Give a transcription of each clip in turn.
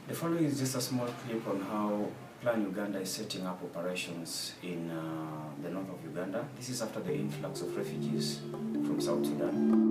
The following is just a small clip on how Plan Uganda is setting up operations in the north of Uganda. This is after the influx of refugees from South Sudan.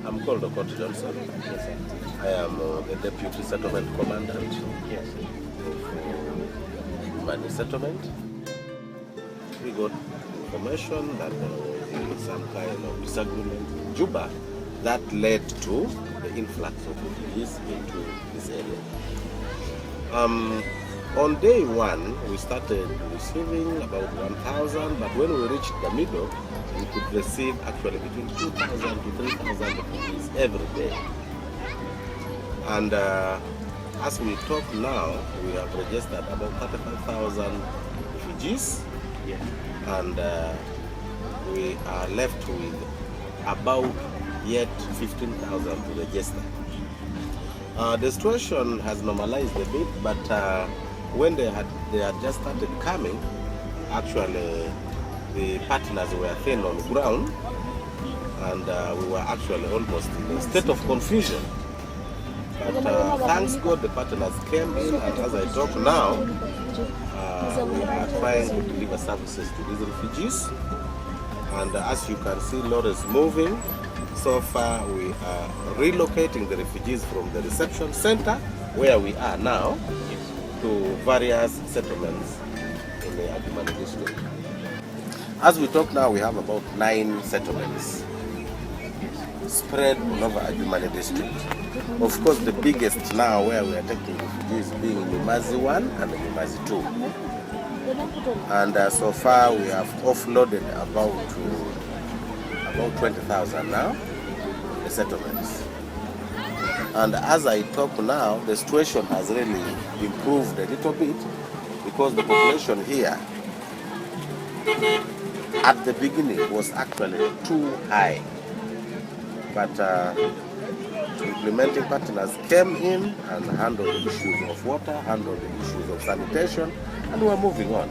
I'm called Dr. Johnson. Yes, I am the Deputy Settlement Commandant of Adjumani Settlement. We got information that there was some kind of disagreement in Juba that led to the influx of refugees into this area. On day one, we started receiving about 1,000, but when we reached the middle, we could receive actually between 2,000 to 3,000 refugees every day. And as we talk now, we have registered about 35,000 refugees, and we are left with about yet 15,000 to register. The situation has normalized a bit, but when they had just started coming, actually the partners were thin on the ground, and we were actually almost in a state of confusion. But thanks God the partners came in, and as I talk now, we are trying to deliver services to these refugees. And as you can see, lorries moving. So far we are relocating the refugees from the reception center, where we are now, to various settlements in the Adjumani district. As we talk now, we have about 9 settlements spread all over Adjumani district. Of course, the biggest now where we are taking refugees being Nyumazi 1 and Nyumazi 2. And so far we have offloaded about 20,000 now in the settlements. And as I talk now, the situation has really improved a little bit, because the population here at the beginning was actually too high. But implementing partners came in and handled the issues of water, handled the issues of sanitation, and we're moving on.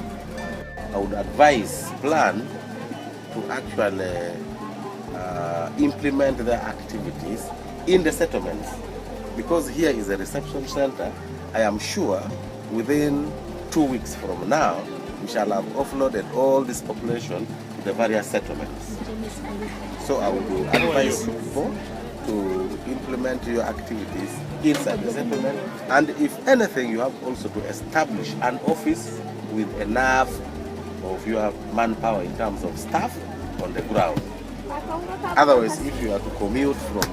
I would advise Plan to actually implement their activities in the settlements, because here is a reception center. I am sure within 2 weeks from now, we shall have offloaded all this population to the various settlements. So I would advise you to implement your activities inside the settlement, and if anything, you have also to establish an office with enough of your manpower in terms of staff on the ground. Otherwise, if you are to commute from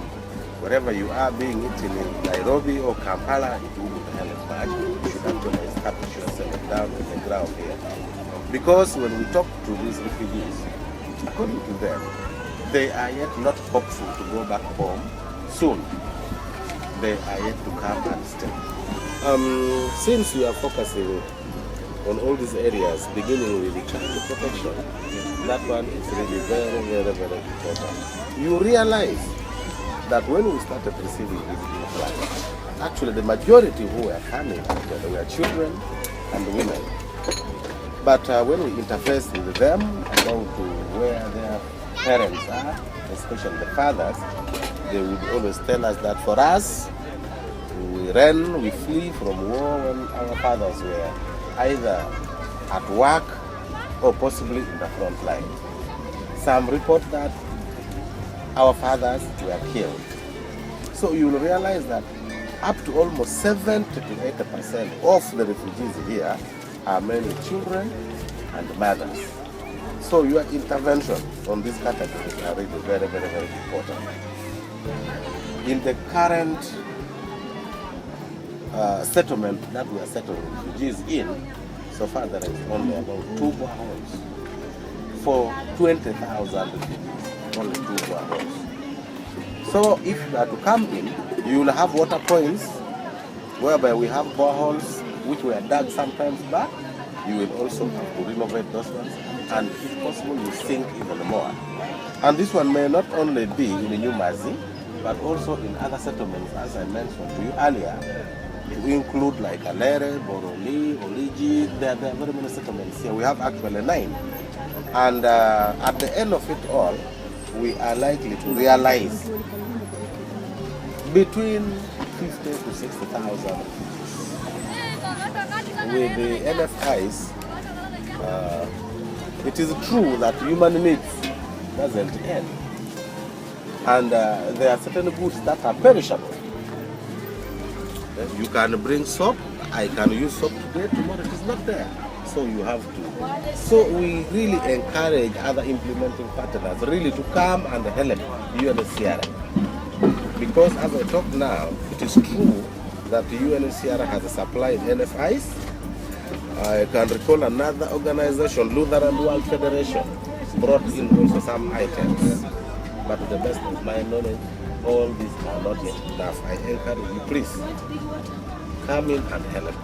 wherever you are, being it in Nairobi or Kampala, it will be hell of much. You should actually establish yourself down on the ground here. Because when we talk to these refugees, according to them, they are yet not hopeful to go back home soon. They are yet to come and stay. Since we are focusing on all these areas, beginning with the child protection, that one is really very, very, very important. You realize that when we started receiving these influx, actually the majority who were coming were children and women. But when we interface with them about where their parents are, especially the fathers, they would always tell us that for us, we ran, we flee from war when our fathers were either at work or possibly in the front line. Some report that our fathers were killed. So you will realize that up to almost 70 to 80% of the refugees here are mainly children and mothers. So your intervention on these categories are really very, very, very important. In the current settlement that we are settling refugees in, so far there is only about 2 more homes for 20,000 refugees, only 2 boreholes. So if you are to come in, you will have water points whereby we have boreholes which were dug sometimes back. You will also have to renovate those ones, and if possible you sink even more. And this one may not only be in the New Mazi, but also in other settlements, as I mentioned to you earlier. We include like Alere, Boroli, Oligi. There are very many settlements here. We have actually 9. And at the end of it all, we are likely to realize between 50 to 60,000 with the NFIs. It is true that human needs doesn't end, and there are certain goods that are perishable. You can bring soap. I can use soap today, tomorrow it is not there. So you have to. So we really encourage other implementing partners really to come and help UNHCR. Because as I talk now, it is true that the UNHCR has supplied NFIs. I can recall another organization, Lutheran World Federation, brought in also some items. But to the best of my knowledge, all these are not yet enough. I encourage you, please, come in and help.